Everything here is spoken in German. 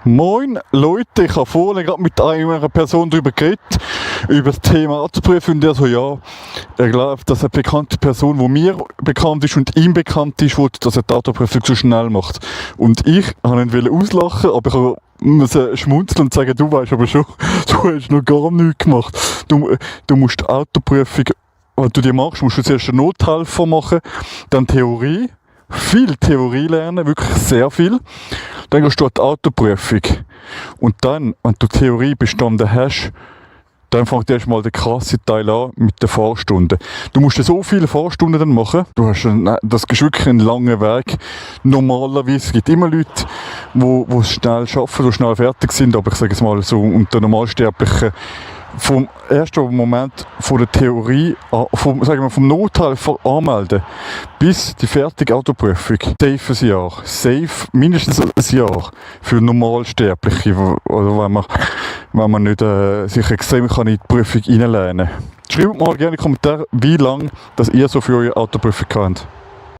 Moin Leute, ich habe vorhin gerade mit einer Person darüber geredet, über das Thema Autoprüfung, und der so, ja, er glaubt, dass eine bekannte Person, die mir bekannt ist und ihm bekannt ist, will, dass er die Autoprüfung zu schnell macht. Und ich wollte ihn auslachen, aber ich musste schmunzeln und sagen, du weißt aber schon, du hast noch gar nichts gemacht. Du musst die Autoprüfung, wenn du die machst, musst du zuerst einen Nothelfer machen, dann Theorie, viel Theorie lernen, wirklich sehr viel. Dann gehst du an die Autoprüfung. Und dann, wenn du die Theorie bestanden hast, dann fängt erstmal der krasse Teil an mit den Fahrstunden. Du musst so viele Fahrstunden dann machen. Das ist wirklich ein langer Weg. Normalerweise gibt es immer Leute, die es schnell schaffen, die schnell fertig sind. Aber ich sage es mal so, unter Normalsterblichen, vom ersten Moment von der Theorie, vom Nothelfer anmelden, bis die fertige Autoprüfung, safe ein Jahr. Safe mindestens ein Jahr für Normalsterbliche, oder wenn man nicht sich extrem in die Prüfung hineinlernen kann. Schreibt mal gerne in die Kommentare, wie lange ihr so für eure Autoprüfung habt.